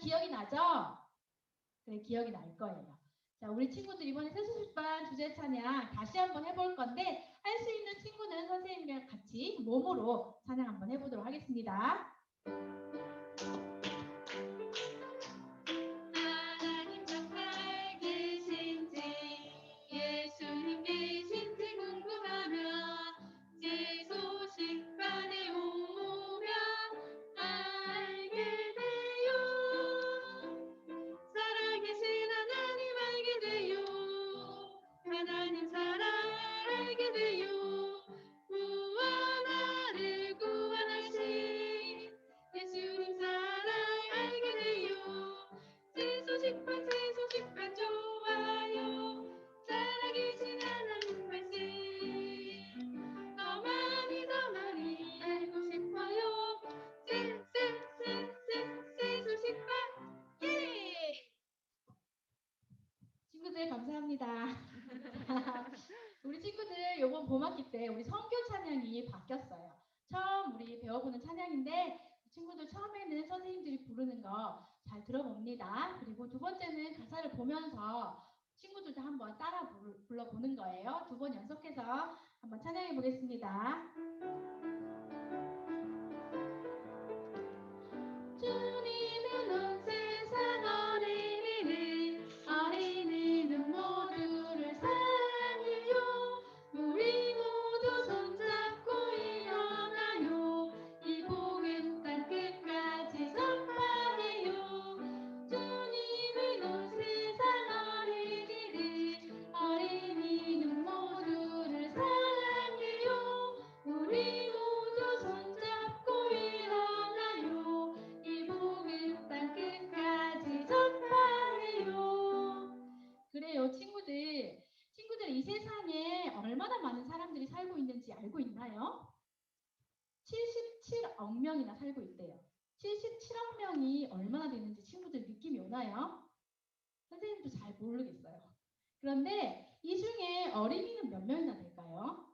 기억이 나죠? 그래, 기억이 날 거예요. 자, 우리 친구들 이번에 세수식반 주제 찬양 다시 한번 해볼 건데 할 수 있는 친구는 선생님이랑 같이 몸으로 찬양 한번 해보도록 하겠습니다. 하나님 정말 계신지 예수님 계신지 궁금하면 세수식반에 오면 알게 돼요. 살아계신 하나님 알게 돼요. 하나님 사랑 알게 돼요. 구원하를 구원하신 예수님 사랑 알게 돼요. 세수식반 좋아요. 살아계신 하나님 말씀 더 많이 알고 싶어요. 세수식반 예! 친구들 감사합니다. 우리 친구들 요번 봄학기 때 우리 선교 찬양이 바뀌었어요. 처음 우리 배워보는 찬양인데 친구들 처음에는 선생님들이 부르는 거 잘 들어봅니다. 그리고 두 번째는 가사를 보면서 친구들도 한번 따라 불러보는 거예요. 두 번 연속해서 한번 찬양해 보겠습니다. 주님은 온 세상 어린이는 모두를 사랑해요. 우리 모두 손잡고 일어나요. 이 복음 땅 끝까지 전파해요. 주님은 온 세상 어린이는 모두를 사랑해요. 우리 모두 손잡고 일어나요. 이 복음 땅 끝까지 전파해요. 그래요, 친구들 이 세상에 얼마나 많은 사람들이 살고 있는지 알고 있나요? 77억 명이나 살고 있대요. 77억 명이 얼마나 되는지 친구들 느낌이 오나요? 선생님도 잘 모르겠어요. 그런데 이 중에 어린이는 몇 명이나 될까요?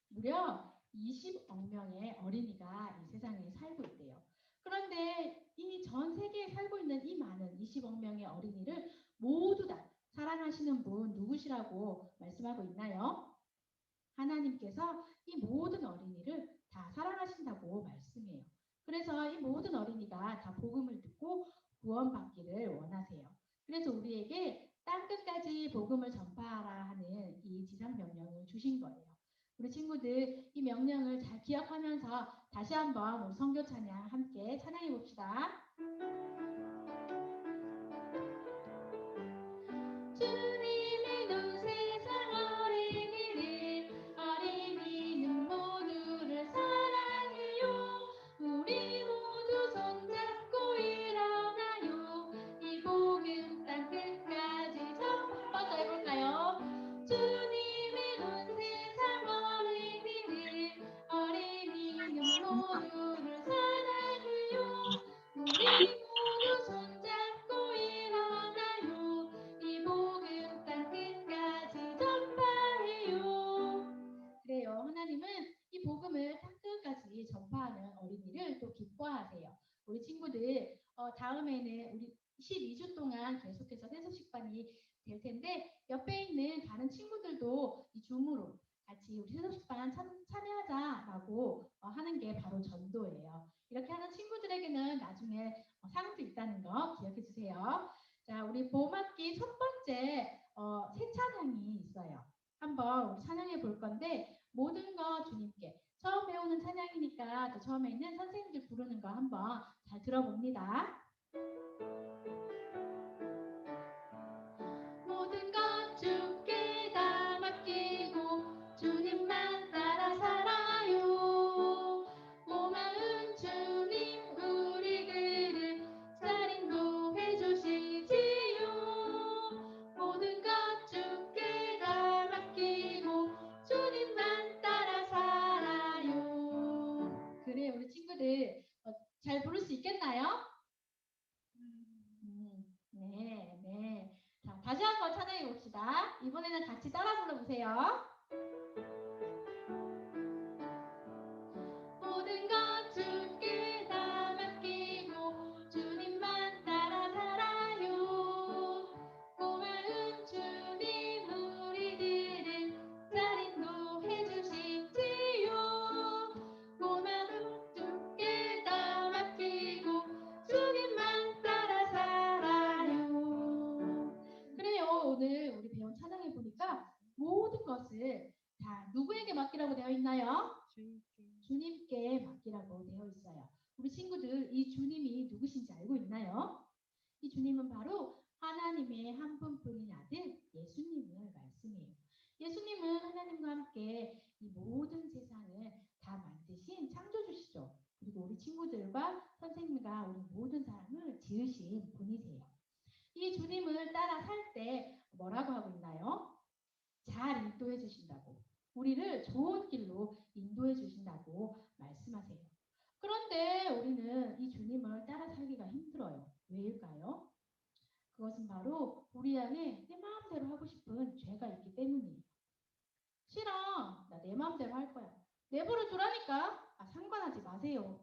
무려 20억 명의 어린이가 이 세상에 살고 있대요. 그런데 이 전 세계에 살고 있는 이 많은 20억 명의 어린이를 모두 다 사랑하시는 분 누구시라고 말씀하고 있나요? 하나님께서 이 모든 어린이를 다 사랑하신다고 말씀해요. 그래서 이 모든 어린이가 다 복음을 듣고 구원받기를 원하세요. 그래서 우리에게 땅끝까지 복음을 전파하라 하는 이 지상 명령을 주신 거예요. 우리 친구들 이 명령을 잘 기억하면서 다시 한번 우리 선교 찬양 함께 찬양해 봅시다. 주님이 온 세상 어린이는 모두를 사랑해요. 우리 모두 손잡고 일어나요. 이 복음 땅 끝까지 한번 더 해볼까요? 주님이 온 세상 어린이는 모두를 사랑해요. 우리 모두 손잡고 일어나요. 이 복음 땅 끝까지 전파해요. 그래요. 하나님은 이 복음을 땅끝까지 전파하는 어린이를 또 기뻐하세요. 우리 친구들 다음에는 우리 12주 동안 계속해서 세수식반이 될 텐데 옆에 있는 다른 친구들도 이 줌으로 같이 우리 세수식반 참여하자라고 하는 게 바로 전도예요. 이렇게 하는 친구들에게는 나중에 상도 있다는 거 기억해 주세요. 자, 우리 봄학기 첫 번째 새 찬양이 있어요. 한번 우리 찬양해 볼 건데 모든 거 주님께 처음 배우는 찬양이니까 또 처음에는 선생님들 부르는 거 한번 잘 들어봅니다. 모든 것 주께 다 맡기고 주님만 따라 살아요. 고마운 주님 우리들을 잘 인도해 주시지요. 모든 것 주께 다 맡기고 주님만 따라 살아요. 그래 우리 친구들 잘 부를 수 있겠나요? 네. 자, 다시 한번 찬양해 봅시다. 이번에는 같이 따라 불러보세요. 모든 것 주께 다 맡기고 주님만 따라 맡기라고 되어 있나요? 주님께 맡기라고 되어 있어요. 우리 친구들 이 주님이 누구신지 알고 있나요? 이 주님은 바로 하나님의 한 분뿐인 아들 예수님을 말씀해요. 예수님은 하나님과 함께 이 모든 세상을 다 만드신 창조주시죠. 그리고 우리 친구들과 선생님과 우리 모든 사람을 지으신 분이세요. 이 주님을 따라 살 때 뭐라고 하고 있나요? 잘 인도해 주신다고, 우리를 좋은 길로 인도해 주신다고 말씀하세요. 그런데 우리는 이 주님을 따라 살기가 힘들어요. 왜일까요? 그것은 바로 우리 안에 내 마음대로 하고 싶은 죄가 있기 때문이에요. 싫어, 나 내 마음대로 할 거야, 내버려 두라니까, 상관하지 마세요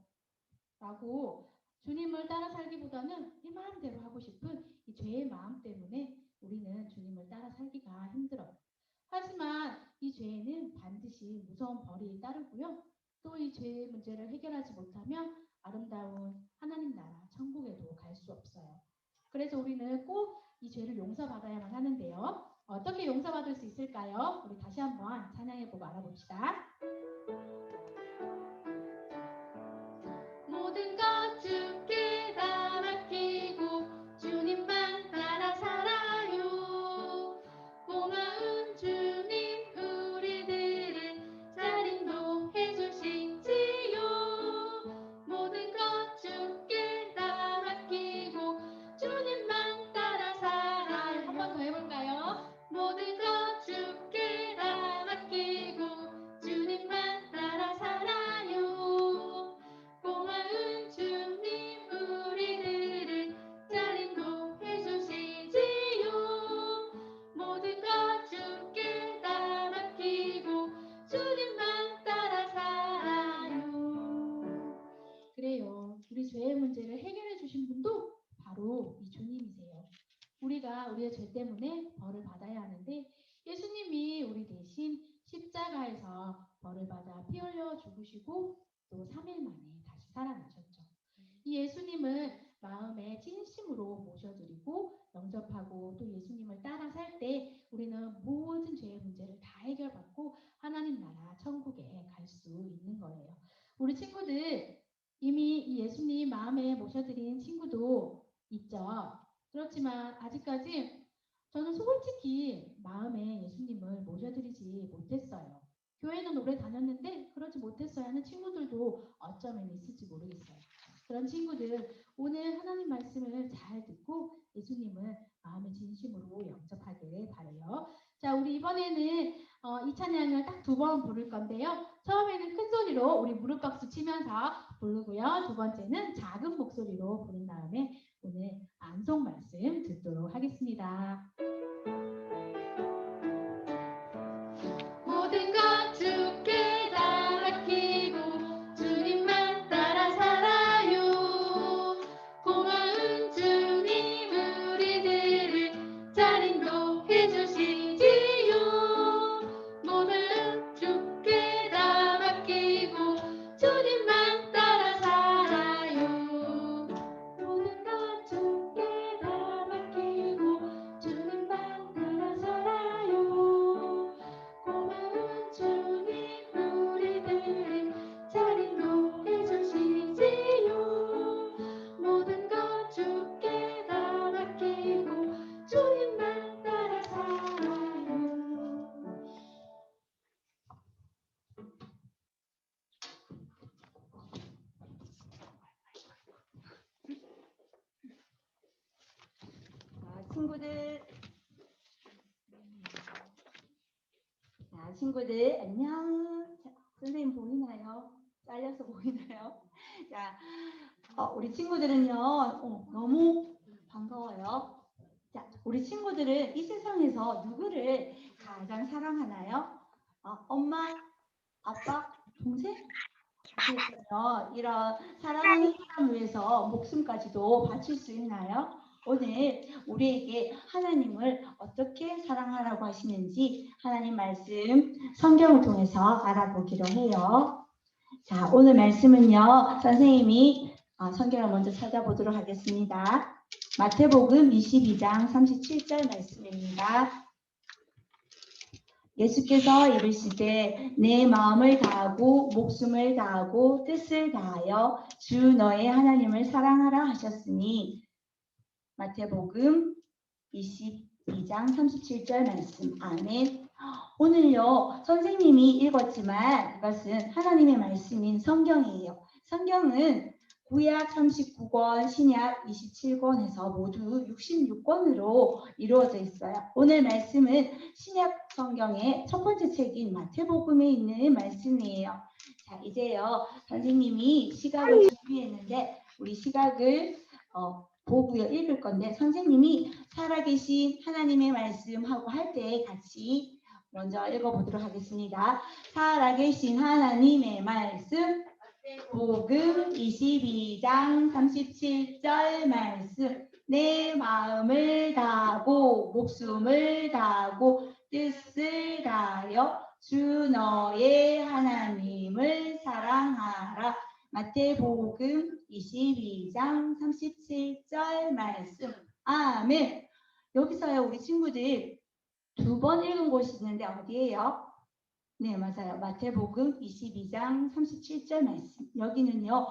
라고 주님을 따라 살기보다는 내 마음대로 하고 싶은 이 죄의 마음 때문에 우리는 주님을 따라 살기가 힘들어요. 하지만 이 죄에는 반드시 무서운 벌이 따르고요. 또 이 죄의 문제를 해결하지 못하면 아름다운 하나님 나라 천국에도 갈 수 없어요. 그래서 우리는 꼭 이 죄를 용서받아야만 하는데요. 어떻게 용서받을 수 있을까요? 우리 다시 한번 찬양해보고 알아봅시다. 모든 것 주께 다 맡기고 주님만 따라 살아요. 고마운 주님 우리들을 잘 인도해 주시지요. 모든 것 주께 다 맡기고 주님만 따라 살아요. 한 번 더 해볼까요? 모든 것 주께 다 맡기고 주님만 따라 살아요. 고마운 주님 우리들을 잘 인도해 주시지요. 모든 것 주께 다 맡기고 주님만 따라 살아요. 그래요. 우리 죄의 문제를 해결해 주신 분도 바로 이 주님이세요. 우리가 우리의 죄 때문에 벌을 받아야 하는데 예수님이 우리 대신 십자가에서 벌을 받아 피 흘려 죽으시고 또 3일 만에 다시 살아나셨죠. 이 예수님을 마음에 진심으로 모셔드리고 영접하고 또 예수님을 따라 살 때 우리는 모든 죄의 문제를 다 해결받고 하나님 나라 천국에 갈 수 있는 거예요. 우리 친구들 이미 이 예수님 마음에 모셔드린 친구도 있죠. 그렇지만 아직까지 저는 솔직히 마음에 예수님을 모셔드리지 못했어요. 교회는 오래 다녔는데 그러지 못했어야 하는 친구들도 어쩌면 있을지 모르겠어요. 그런 친구들 오늘 하나님 말씀을 잘 듣고 예수님을 마음의 진심으로 영접하기를 바라요. 자, 우리 이번에는 이 찬양을 딱 2번 부를 건데요. 처음에는 큰 소리로 우리 무릎박수 치면서 부르고요. 두 번째는 작은 목소리로 부른 다음에 오늘 암송 말씀 듣도록 하겠습니다. 모든 것 주께 다 맡기고 주님만 따라 살아요. 고마운 주님 우리들을 잘 인도해 주시지요. 모든 주께 다 맡기고 주님만 따라 살아요. 모든 것 주께 다 맡기고 주님만 따라 살아요. 고마운 주님 우리들을 잘 인도해 주시지요. 모든 것 주께 다 맡기고 주님만 따라 살아요. 친구들 안녕. 자, 선생님 보이나요? 잘려서 보이나요? 자, 우리 친구들은요 너무 반가워요. 자, 우리 친구들은 이 세상에서 누구를 가장 사랑하나요? 엄마, 아빠, 동생? 그래서 이런 사랑하는 사람 위해서 목숨까지도 바칠 수 있나요? 오늘 우리에게 하나님을 어떻게 사랑하라고 하시는지 하나님 말씀 성경을 통해서 알아보기로 해요. 자, 오늘 말씀은요. 선생님이 성경을 먼저 찾아보도록 하겠습니다. 마태복음 22장 37절 말씀입니다. 예수께서 이르시되 내 마음을 다하고 목숨을 다하고 뜻을 다하여 주 너의 하나님을 사랑하라 하셨으니 마태복음 22장 37절 말씀. 아멘. 오늘요 선생님이 읽었지만 이것은 하나님의 말씀인 성경이에요. 성경은 구약 39권, 신약 27권에서 모두 66권으로 이루어져 있어요. 오늘 말씀은 신약 성경의 첫 번째 책인 마태복음에 있는 말씀이에요. 자, 이제요 선생님이 시각을 준비했는데 우리 시각을 보고요 읽을 건데 선생님이 살아계신 하나님의 말씀하고 할 때 같이 먼저 읽어보도록 하겠습니다. 살아계신 하나님의 말씀 복음 22장 37절 말씀 내 마음을 다하고 목숨을 다하고 뜻을 다하여 주 너의 하나님을 사랑하라. 마태복음 22장 37절 말씀. 아멘. 여기서요 우리 친구들 두 번 읽은 곳이 있는데 어디예요? 네, 맞아요. 마태복음 22장 37절 말씀. 여기는요,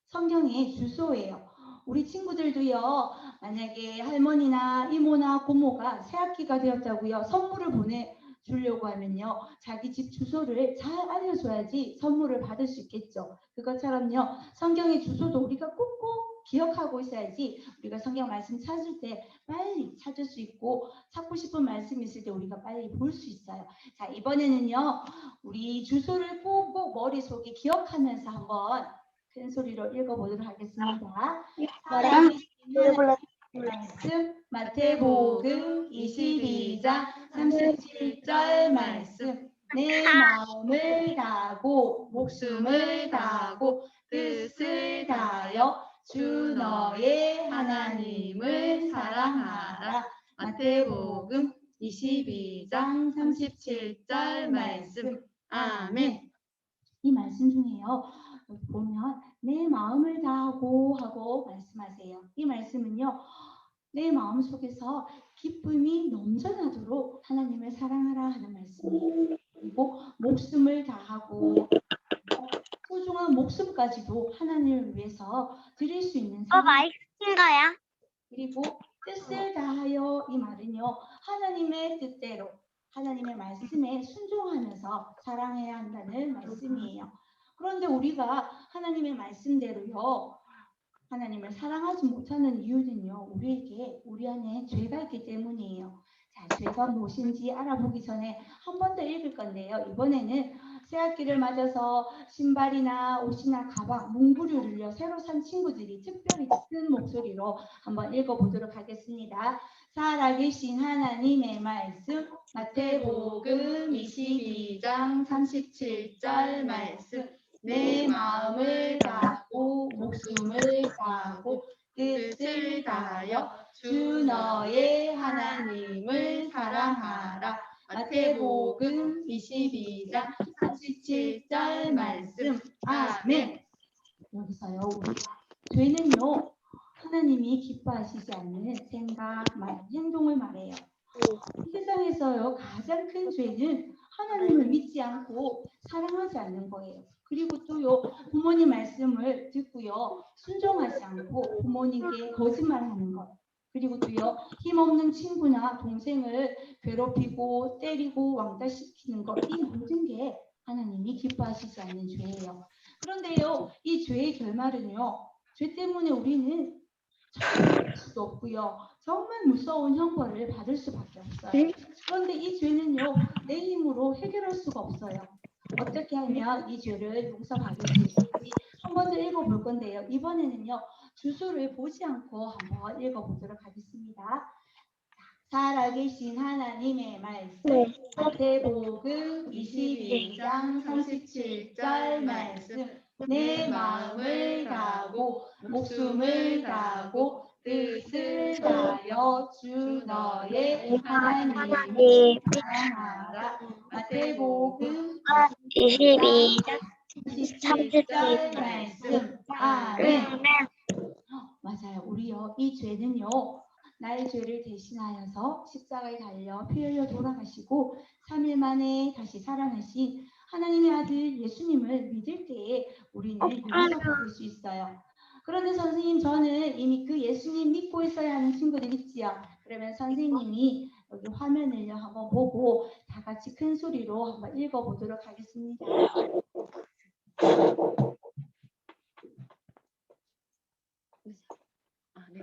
성경의 주소예요. 우리 친구들도요, 만약에 할머니나 이모나 고모가 새학기가 되었다고요, 선물을 보내주려고 하면요, 자기 집 주소를 잘 알려줘야지 선물을 받을 수 있겠죠. 그것처럼요, 성경의 주소도 우리가 꼭꼭 기억하고 있어야지 우리가 성경 말씀 찾을 때 빨리 찾을 수 있고 찾고 싶은 말씀 있을 때 우리가 빨리 볼 수 있어요. 자, 이번에는요 우리 주소를 꼭꼭 머릿속에 기억하면서 한번 큰 소리로 읽어보도록 하겠습니다. 말씀 마태복음 22장 37절 말씀 내 마음을 다하고 목숨을 다하고 뜻을 다하여 주 너의 하나님을 사랑하라. 마태복음 22장 37절 말씀. 아멘. 이 말씀 중에요. 여기 보면 내 마음을 다하고 하고 말씀하세요. 이 말씀은요. 내 마음 속에서 기쁨이 넘쳐나도록 하나님을 사랑하라 하는 말씀이에요. 그리고 목숨을 다하고 소중한 목숨까지도 하나님을 위해서 드릴 수 있는 마이크인가요? 그리고 뜻을 다하여 이 말은요 하나님의 뜻대로 하나님의 말씀에 순종하면서 사랑해야 한다는 말씀이에요. 그런데 우리가 하나님의 말씀대로요 하나님을 사랑하지 못하는 이유는요 우리 안에 죄가 있기 때문이에요. 자, 죄가 무엇인지 알아보기 전에 한 번 더 읽을 건데요. 이번에는 새학기를 맞아서 신발이나 옷이나 가방, 문구류를요 새로 산 친구들이 특별히 큰 목소리로 한번 읽어보도록 하겠습니다. 살아계신 하나님의 말씀 마태복음 22장 37절 말씀 내 마음을 다하고 목숨을 다하고 뜻을 다하여 주 너의 하나님을 사랑하라. 마태복음 22장 37절 말씀. 아멘. 여기서요 우리 죄는요 하나님이 기뻐하시지 않는 생각, 말, 행동을 말해요. 이 세상에서요 가장 큰 죄는 하나님을 믿지 않고 사랑하지 않는 거예요. 그리고 또요 부모님 말씀을 듣고요 순종하지 않고 부모님께 거짓말하는 것. 그리고 또요 힘없는 친구나 동생을 괴롭히고 때리고 왕따시키는 것. 이 모든 게 하나님이 기뻐하시지 않는 죄예요. 그런데요 이 죄의 결말은요 죄 때문에 우리는 할 수도 없고요. 정말 무서운 형벌을 받을 수밖에 없어요. 그런데 이 죄는요, 내 힘으로 해결할 수가 없어요. 어떻게 하면 이 죄를 용서받을 수 있을지 한 번 더 읽어볼 건데요. 이번에는요, 주소를 보지 않고 한번 읽어보도록 하겠습니다. 살아계신 하나님의 말씀 마태복음 22장 37절 말씀 내 마음을 다하고 목숨을 다하고 뜻을 다하여 주 너의 하나님을 사랑하라. 마태복음 22장 37절 말씀. 아멘. 맞아요. 우리요 이 죄는요 나의 죄를 대신하여서 십자가에 달려 피 흘려 돌아가시고 3일 만에 다시 살아나신 하나님의 아들 예수님을 믿을 때에 우리는 용서받을 수 있어요. 그런데 선생님, 저는 이미 그 예수님 믿고 있어야 하는 친구들 있지요. 그러면 선생님이 여기 화면을요 한번 보고 다 같이 큰 소리로 한번 읽어보도록 하겠습니다. 네.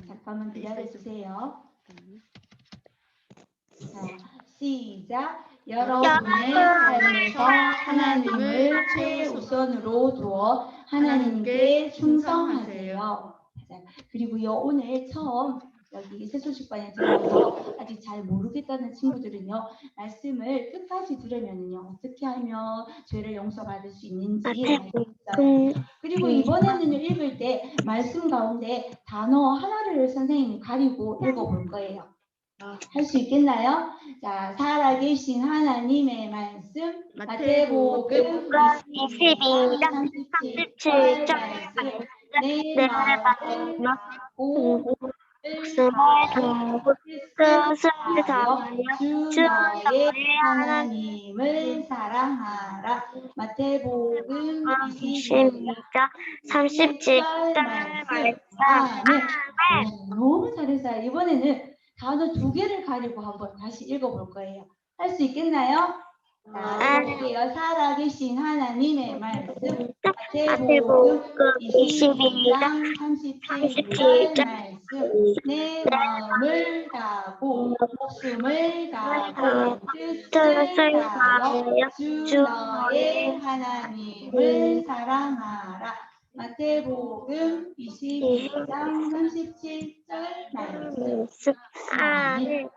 잠깐만 기다려주세요. 자, 시작. 여러분의 삶에서 하나님을 최우선으로 두어 하나님께 충성하세요. 자, 그리고요, 오늘 처음 여기 새소식반에 들어와서 아직 잘 모르겠다는 친구들은요, 말씀을 끝까지 들으면요, 어떻게 하면 죄를 용서받을 수 있는지 알겠어요. 그리고 이번에는요, 읽을 때 말씀 가운데 단어 하나를 선생님이 가리고 읽어볼 거예요. 할 수 있겠나요? 자, 살아계신 하나님의 말씀, 마태복음 22장 37절 말씀, 내 마음을 닫고 목숨을 다하고 뜻을 다하여 주 너의 하나님을 사랑하라. 마태복음 22장 37절 말씀. 아멘. 너무 잘했어요. 이번에는 단어 2개를 가지고 한번 다시 읽어볼 거예요. 할 수 있겠나요? 자, 읽어볼게요. 살아계신 하나님의 말씀, 마태복음 22장 37절 말씀, 내 마음을 다하고 목숨을 다하고 뜻을 다하여 주 너의 하나님을 사랑하라. 마태복음 22장 37절 말씀. 아멘.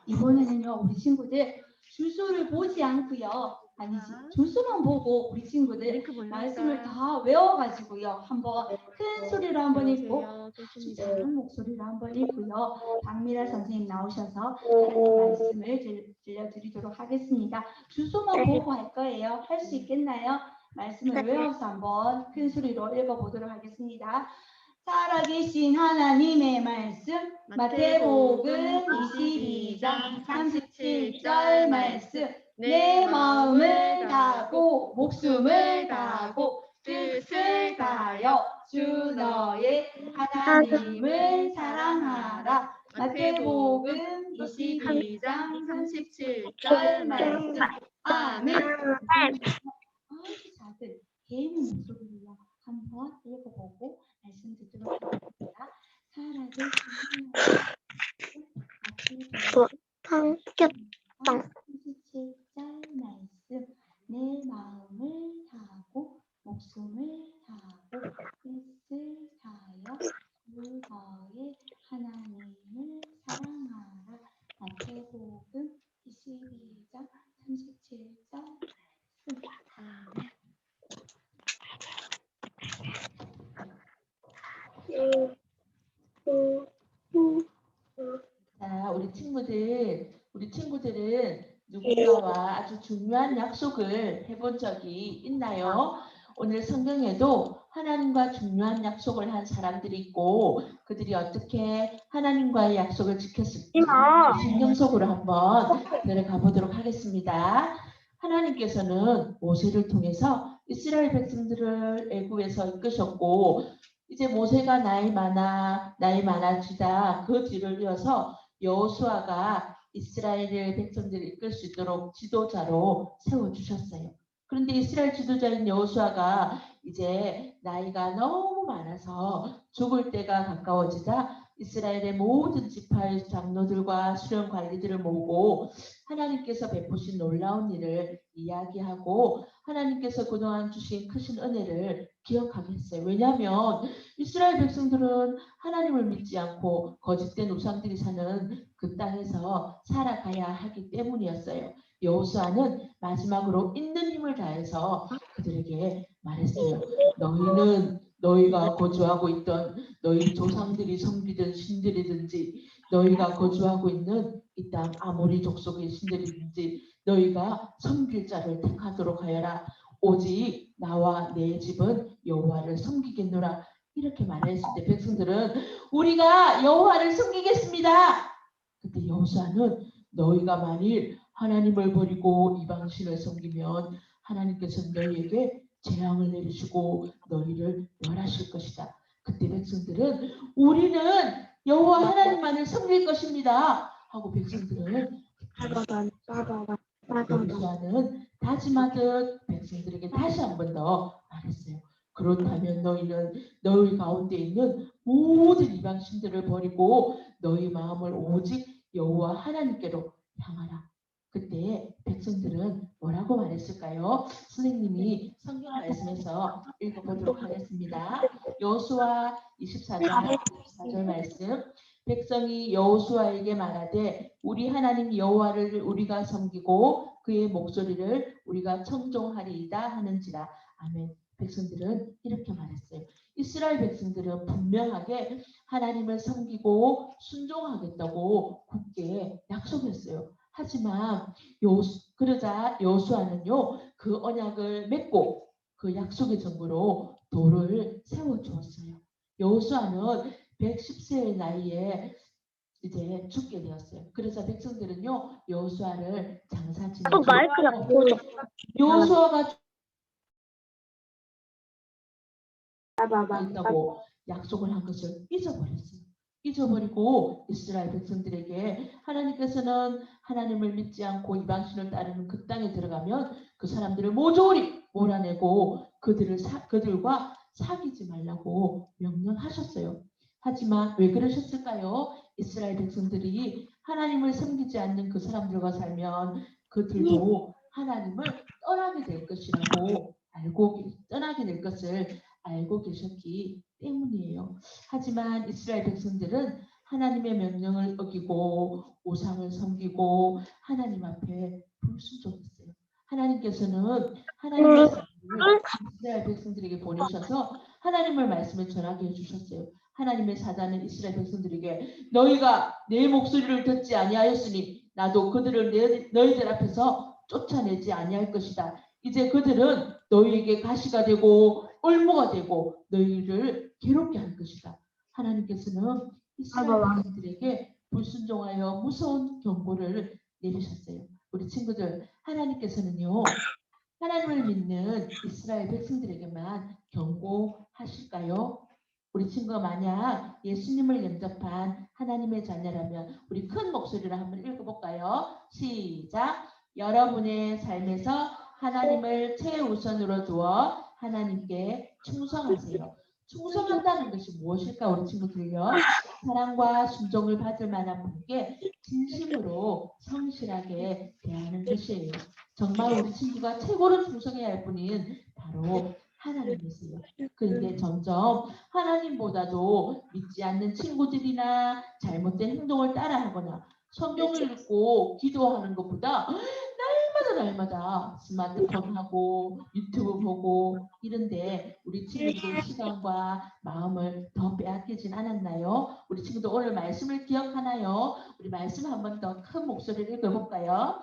이번에는요, 우리 친구들 주소를 보지 않고요, 아니지, 주소만 보고 우리 친구들 말씀을 다 외워가지고요, 한번 큰 소리로 한번 읽고 아주 작은 목소리로 한번 읽고요, 박미라 선생님 나오셔서 말씀을 들려드리도록 하겠습니다. 주소만 보고 할 거예요. 할 수 있겠나요? 말씀을 외워서 한번 큰 소리로 읽어보도록 하겠습니다. 살아계신 하나님의 말씀, 마태복음 22장 37절 말씀, 내 마음을 다하고 목숨을 다하고 뜻을 다하여 주 너의 하나님을 사랑하라. 마태복음 22장 37절 말씀. 아멘. 아주 작은 개인 목소리로 한번 읽어보고 말씀 듣도록 하겠습니다. 살아계신 하나님 37절 말씀, 내 마음을 다하고 목숨을 다하고 뜻을 다하여 주 너의 하나님을 사랑하라. 마태복음 22장 37절 말씀. 자, 우리 친구들은 누군가와 아주 중요한 약속을 해본 적이 있나요? 오늘 성경에도 하나님과 중요한 약속을 한 사람들이 있고 그들이 어떻게 하나님과의 약속을 지켰을지 성경 속으로 한번 들어가 보도록 하겠습니다. 하나님께서는 모세를 통해서 이스라엘 백성들을 애굽에서 이끄셨고 이제 모세가 나이 많아지다 그 뒤를 이어서 여호수아가 이스라엘 백성들을 이끌 수 있도록 지도자로 세워주셨어요. 그런데 이스라엘 지도자인 여호수아가 이제 나이가 너무 많아서 죽을 때가 가까워지자 이스라엘의 모든 지파의 장로들과 수령 관리들을 모으고 하나님께서 베푸신 놀라운 일을 이야기하고 하나님께서 그동안 주신 크신 은혜를 기억하게 했어요. 왜냐하면 이스라엘 백성들은 하나님을 믿지 않고 거짓된 우상들이 사는 그 땅에서 살아가야 하기 때문이었어요. 여호수아는 마지막으로 있는 힘을 다해서 그들에게 말했어요. 너희는 너희가 거주하고 있던 너희 조상들이 섬기던 신들이든지 너희가 거주하고 있는 이 땅 아모리 족속의 신들이든지 너희가 섬길 자를 택하도록 하여라. 오직 나와 내 집은 여호와를 섬기겠노라. 이렇게 말했을 때 백성들은 우리가 여호와를 섬기겠습니다. 그때 여호수아는 너희가 만일 하나님을 버리고 이방신을 섬기면 하나님께서는 너희에게 재앙을 내리시고 너희를 멸하실 것이다. 그때 백성들은 우리는 여호와 하나님만을 섬길 것입니다 하고 백성들은 여호수아는 다짐하듯 백성들에게 다시 한 번 더 말했어요. 그렇다면 너희는 너희 가운데 있는 모든 이방 신들을 버리고 너희 마음을 오직 여호와 하나님께로 향하라. 그때 백성들은 뭐라고 말했을까요? 선생님이 성경 말씀에서 읽어보도록 하겠습니다. 여호수아 24장 4절 말씀. 백성이 여호수아에게 말하되 우리 하나님 여호와를 우리가 섬기고 그의 목소리를 우리가 청종하리이다 하는지라. 아멘. 백성들은 이렇게 말했어요. 이스라엘 백성들은 분명하게 하나님을 섬기고 순종하겠다고 굳게 약속했어요. 하지만 그러자 여호수아는요 그 언약을 맺고 그 약속의 증거로 돌을 세워주었어요. 여호수아는 110세의 나이에 이제 죽게 되었어요. 그래서 백성들은요 여호수아를 장사 지내고 여호수아가 있다고 약속을 한 것을 잊어버렸어요. 잊어버리고 이스라엘 백성들에게 하나님께서는 하나님을 믿지 않고 이방신을 따르는 그 땅에 들어가면 그 사람들을 모조리 몰아내고 그들과 사귀지 말라고 명령하셨어요. 하지만 왜 그러셨을까요? 이스라엘 백성들이 하나님을 섬기지 않는 그 사람들과 살면 그들도 하나님을 떠나게 될 것이라고 떠나게 될 것을 알고 계셨기 때문이에요. 하지만 이스라엘 백성들은 하나님의 명령을 어기고 우상을 섬기고 하나님 앞에 불순종했어요. 하나님께서는 하나님의 사람을 이스라엘 백성들에게 보내셔서 하나님의 말씀을 전하게 해주셨어요. 하나님의 사자는 이스라엘 백성들에게 너희가 내 목소리를 듣지 아니하였으니 나도 그들을 너희들 앞에서 쫓아내지 아니할 것이다. 이제 그들은 너희에게 가시가 되고 올무가 되고 너희를 괴롭게 할 것이다. 하나님께서는 이스라엘 백성들에게 불순종하여 무서운 경고를 내리셨어요. 우리 친구들, 하나님께서는요 하나님을 믿는 이스라엘 백성들에게만 경고하실까요? 우리 친구가 만약 예수님을 영접한 하나님의 자녀라면 우리 큰 목소리로 한번 읽어볼까요? 시작! 여러분의 삶에서 하나님을 최우선으로 두어 하나님께 충성하세요. 충성한다는 것이 무엇일까 우리 친구들요? 사랑과 순종을 받을 만한 분께 진심으로 성실하게 대하는 것이에요. 정말 우리 친구가 최고로 충성해야 할 분인 바로 하나님이세요. 그런데 점점 하나님보다도 믿지 않는 친구들이나 잘못된 행동을 따라하거나 성경을 읽고 기도하는 것보다 날마다 스마트폰 하고 유튜브 보고 이런데 우리 친구들 시간과 마음을 더 빼앗기진 않았나요? 우리 친구들 오늘 말씀을 기억하나요? 우리 말씀 한 번 더 큰 목소리를 읽어볼까요?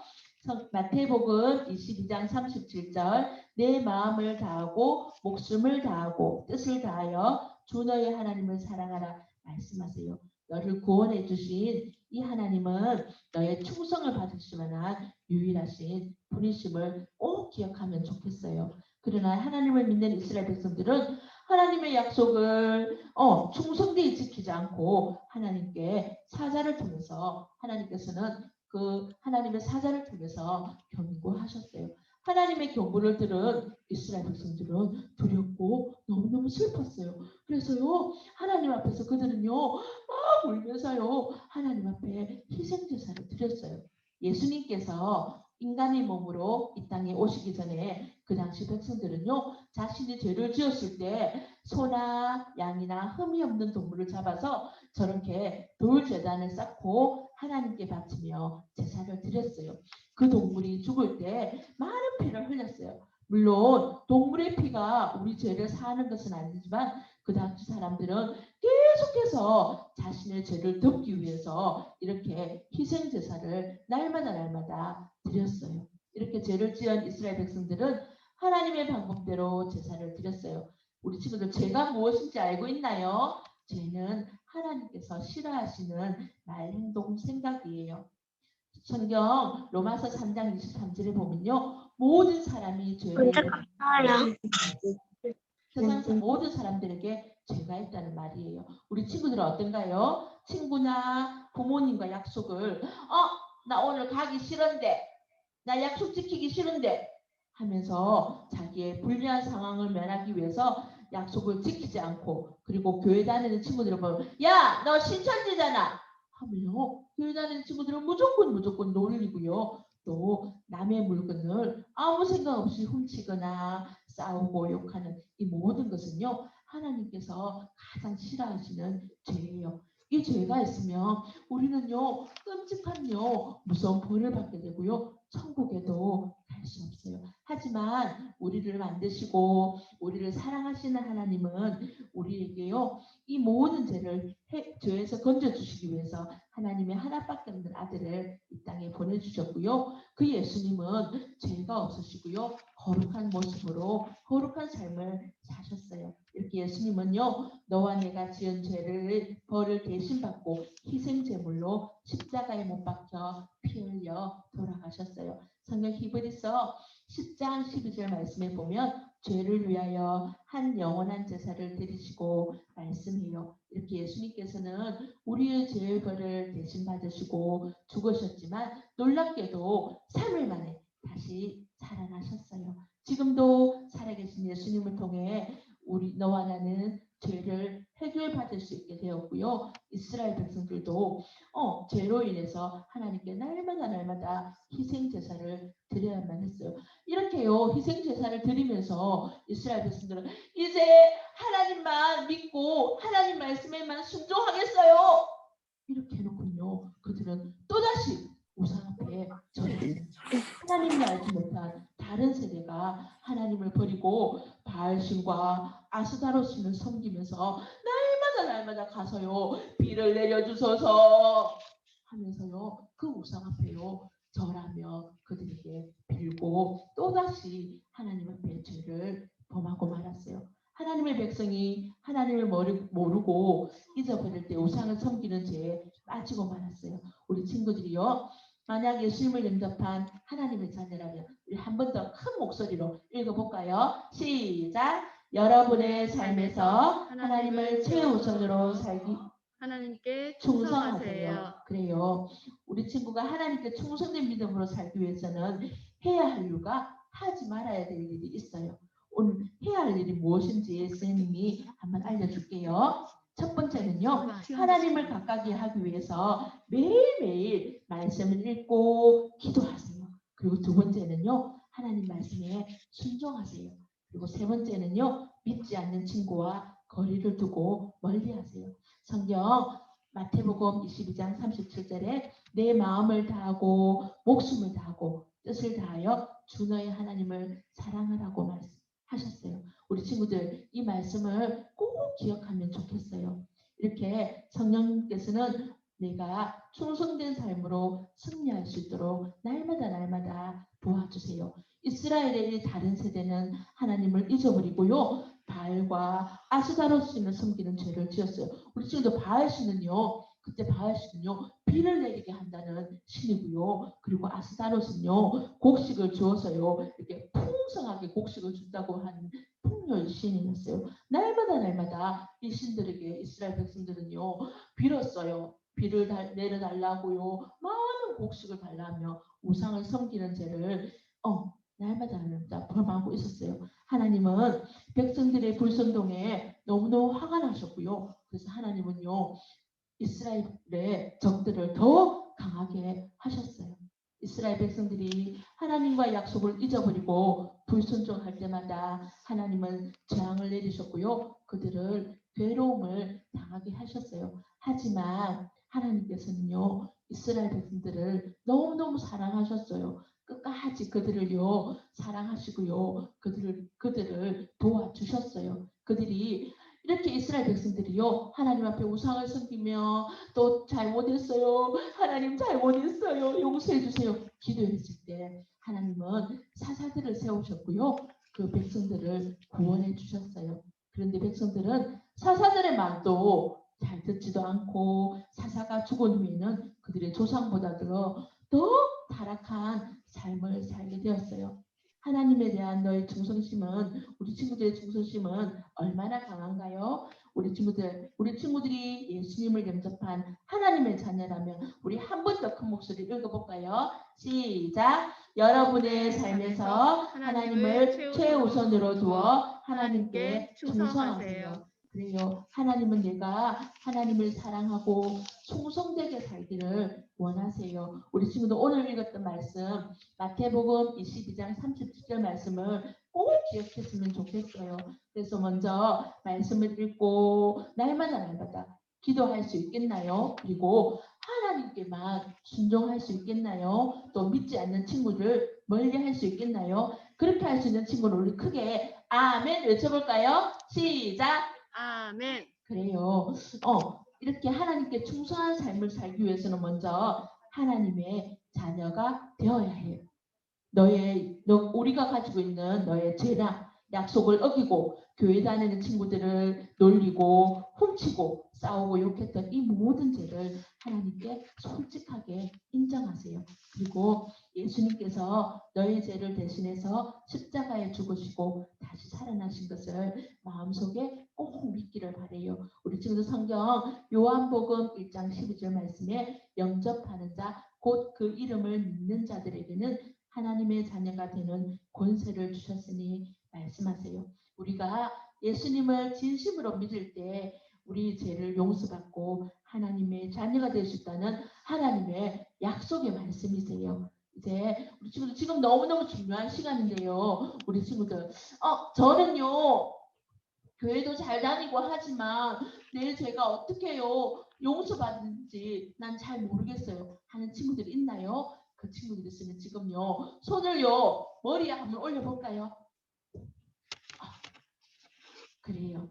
마태복음 22장 37절 내 마음을 다하고 목숨을 다하고 뜻을 다하여 주 너의 하나님을 사랑하라 말씀하세요. 너를 구원해 주신 이 하나님은 너의 충성을 받으실 만한 유일하신 분이심을 꼭 기억하면 좋겠어요. 그러나 하나님을 믿는 이스라엘 백성들은 하나님의 약속을 충성되이 지키지 않고 하나님께 사자를 통해서 하나님께서는 그 하나님의 사자를 통해서 경고하셨어요. 하나님의 경고를 들은 이스라엘 백성들은 두렵고 너무너무 슬펐어요. 그래서요 하나님 앞에서 그들은요 막 울면서요 하나님 앞에 희생제사를 드렸어요. 예수님께서 인간의 몸으로 이 땅에 오시기 전에 그 당시 백성들은요 자신이 죄를 지었을 때 소나 양이나 흠이 없는 동물을 잡아서 저렇게 돌제단을 쌓고 하나님께 바치며 제사를 드렸어요. 그 동물이 죽을 때 많은 피를 흘렸어요. 물론 동물의 피가 우리 죄를 사하는 것은 아니지만 그 당시 사람들은 계속해서 자신의 죄를 덮기 위해서 이렇게 희생 제사를 날마다 드렸어요. 이렇게 죄를 지은 이스라엘 백성들은 하나님의 방법대로 제사를 드렸어요. 우리 친구들 죄가 무엇인지 알고 있나요? 죄는 하나님께서 싫어하시는 말, 행동, 생각이에요. 성경 로마서 3장 23절에 보면요. 모든 사람이 죄를 세상 모든 사람들에게 죄가 있다는 말이에요. 우리 친구들은 어떤가요? 친구나 부모님과 약속을 나 오늘 가기 싫은데 나 약속 지키기 싫은데 하면서 자기의 불리한 상황을 면하기 위해서 약속을 지키지 않고 그리고 교회 다니는 친구들을 보면 야, 너 신천지잖아 하면요. 교회 다니는 친구들은 무조건 놀리고요. 또 남의 물건을 아무 생각 없이 훔치거나 싸우고 욕하는 이 모든 것은요. 하나님께서 가장 싫어하시는 죄예요. 이 죄가 있으면 우리는요. 끔찍한요. 무서운 벌을 받게 되고요. 천국에도 갈 수 없어요. 하지만 우리를 만드시고 우리를 사랑하시는 하나님은 우리에게요. 이 모든 죄에서 건져주시기 위해서 하나님의 하나밖에 없는 아들을 이 땅에 보내주셨고요. 그 예수님은 죄가 없으시고요. 거룩한 모습으로 거룩한 삶을 사셨어요. 이렇게 예수님은요. 너와 내가 지은 죄를 벌을 대신 받고 희생제물로 십자가에 못 박혀 피 흘려 돌아가셨어요. 성경 히브리서 10장 12절 말씀에 보면 죄를 위하여 한 영원한 제사를 드리시고 말씀해요. 이렇게 예수님께서는 우리의 죄의 벌을 대신 받으시고 죽으셨지만 놀랍게도 3일 만에 다시 살아나셨어요. 지금도 살아계신 예수님을 통해 우리 너와 나는 죄를 해결받을 수 있게 되었고요. 이스라엘 백성들도 죄로 인해서 하나님께 날마다 희생 제사를 드려야만 했어요. 이렇게요 희생 제사를 드리면서 이스라엘 백성들은 이제 하나님만 믿고 하나님 말씀에만 순종하겠어요. 이렇게 해놓군요. 그들은 또다시 우상 앞에 절했어요. 하나님을 알지 못한 다른 세대가 하나님을 버리고 바알신과 아스다로신을 섬기면서 날마다 가서요 비를 내려주소서 하면서요 그 우상 앞에요 절하며 그들에게 빌고 또다시 하나님 앞에 죄를 범하고 말았어요. 하나님의 백성이 하나님을 모르고 잊어버릴 때 우상을 섬기는 죄에 빠지고 말았어요. 우리 친구들이요 만약 예수님을 영접한 하나님의 자녀라면 우리 한 번 더 큰 목소리로 읽어볼까요? 시작! 여러분의 삶에서 하나님을 최우선으로 살기 하나님께 충성하세요. 충성하세요. 그래요. 우리 친구가 하나님께 충성된 믿음으로 살기 위해서는 해야 할 일과 하지 말아야 될 일이 있어요. 오늘 해야 할 일이 무엇인지 선생님이 한번 알려줄게요. 첫 번째는요. 하나님을 가까이 하기 위해서 매일매일 말씀을 읽고 기도하세요. 그리고 두 번째는요. 하나님 말씀에 순종하세요. 그리고 세 번째는요. 믿지 않는 친구와 거리를 두고 멀리하세요. 성경 마태복음 22장 37절에 내 마음을 다하고 목숨을 다하고 뜻을 다하여 주 너의 하나님을 사랑하라고 말씀하셨어요. 우리 친구들 이 말씀을 꼭 기억하면 좋겠어요. 이렇게 성령께서는 내가 충성된 삶으로 승리할 수 있도록 날마다 도와주세요. 이스라엘의 다른 세대는 하나님을 잊어버리고요. 바알과 아스다로스를 섬기는 죄를 지었어요. 우리 친구들 바알신은요. 그때 바알신은요. 비를 내리게 한다는 신이고요. 그리고 아스다로스는요. 곡식을 주어서요. 이렇게 풍성하게 곡식을 준다고 하는 풍요의 신이었어요. 날마다 이 신들에게 이스라엘 백성들은요. 빌었어요. 비를 내려달라고요. 많은 곡식을 달라며 우상을 섬기는 죄를 날마다 범하고 있었어요. 하나님은 백성들의 불순종에 너무너무 화가 나셨고요. 그래서 하나님은요. 이스라엘의 적들을 더 강하게 하셨어요. 이스라엘 백성들이 하나님과 약속을 잊어버리고 불순종할 때마다 하나님은 재앙을 내리셨고요. 그들을 괴로움을 당하게 하셨어요. 하지만 하나님께서는요. 이스라엘 백성들을 너무너무 사랑하셨어요. 끝까지 그들을요 사랑하시고요 그들을 도와주셨어요. 그들이 이렇게 이스라엘 백성들이요 하나님 앞에 우상을 섬기며 또 잘못했어요. 하나님 잘못했어요. 용서해 주세요. 기도했을 때 하나님은 사사들을 세우셨고요 그 백성들을 구원해 주셨어요. 그런데 백성들은 사사들의 말도 잘 듣지도 않고 사사가 죽은 후에는 그들의 조상보다도 더 타락한 삶을 살게 되었어요. 하나님에 대한 너의 충성심은, 우리 친구들의 충성심은 얼마나 강한가요? 우리 친구들이 예수님을 영접한 하나님의 자녀라면 우리 한 번 더 큰 목소리로 읽어볼까요? 시작. 여러분의 삶에서 하나님을 최우선으로 두어 하나님께 충성하세요. 그래요. 하나님은 내가 하나님을 사랑하고 충성되게 살기를 원하세요. 우리 친구들 오늘 읽었던 말씀 마태복음 22장 37절 말씀을 꼭 기억했으면 좋겠어요. 그래서 먼저 말씀을 읽고 날마다 기도할 수 있겠나요? 그리고 하나님께만 순종할 수 있겠나요? 또 믿지 않는 친구들 멀리 할 수 있겠나요? 그렇게 할 수 있는 친구는 우리 크게 아멘 외쳐볼까요? 시작. 아멘. 그래요. 이렇게 하나님께 충성한 삶을 살기 위해서는 먼저 하나님의 자녀가 되어야 해요. 우리가 가지고 있는 너의 죄나 약속을 어기고 교회 다니는 친구들을 놀리고 훔치고 싸우고 욕했던 이 모든 죄를 하나님께 솔직하게 인정하세요. 그리고 예수님께서 너의 죄를 대신해서 십자가에 죽으시고 다시 살아나신 것을 마음속에 꼭 믿기를 바라요. 우리 친구들 성경 요한복음 1장 12절 말씀에 영접하는 자 곧 그 이름을 믿는 자들에게는 하나님의 자녀가 되는 권세를 주셨으니 말씀하세요. 우리가 예수님을 진심으로 믿을 때 우리 죄를 용서받고 하나님의 자녀가 될 수 있다는 하나님의 약속의 말씀이세요. 이제 우리 친구들 지금 너무너무 중요한 시간인데요. 우리 친구들 저는요 교회도 잘 다니고 하지만 내 죄가 어떻게 해요? 용서받는지 난 잘 모르겠어요 하는 친구들 있나요? 그 친구들 있으면 지금요 손을요 머리에 한번 올려볼까요? 그래요.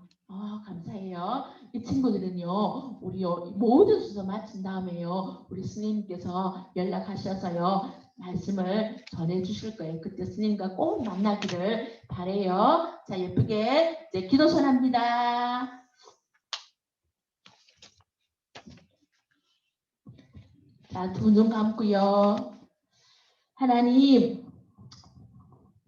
감사해요. 이 친구들은요 우리 모든 순서 마친 다음에요 우리 스님께서 연락하셔서요 말씀을 전해 주실 거예요. 그때 스님과 꼭 만나기를 바래요. 자, 예쁘게 이제 기도선 합니다. 자, 두 눈 감고요. 하나님,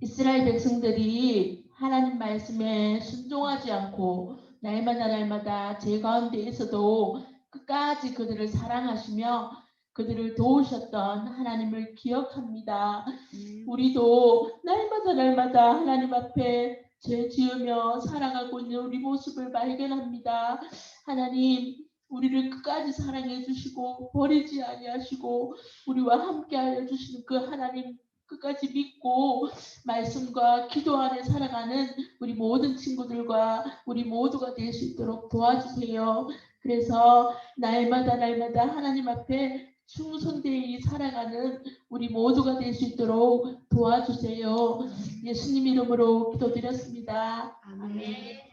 이스라엘 백성들이 하나님 말씀에 순종하지 않고 날마다 죄 가운데 있어도 끝까지 그들을 사랑하시며 그들을 도우셨던 하나님을 기억합니다. 우리도 날마다 하나님 앞에 죄 지으며 살아가고 있는 우리 모습을 발견합니다. 하나님, 우리를 끝까지 사랑해 주시고 버리지 아니하시고 우리와 함께하여 주시는 그 하나님 끝까지 믿고 말씀과 기도 안에 살아가는 우리 모든 친구들과 우리 모두가 될 수 있도록 도와주세요. 그래서 날마다 하나님 앞에 충성되이 살아가는 우리 모두가 될 수 있도록 도와주세요. 예수님 이름으로 기도드렸습니다. 아멘.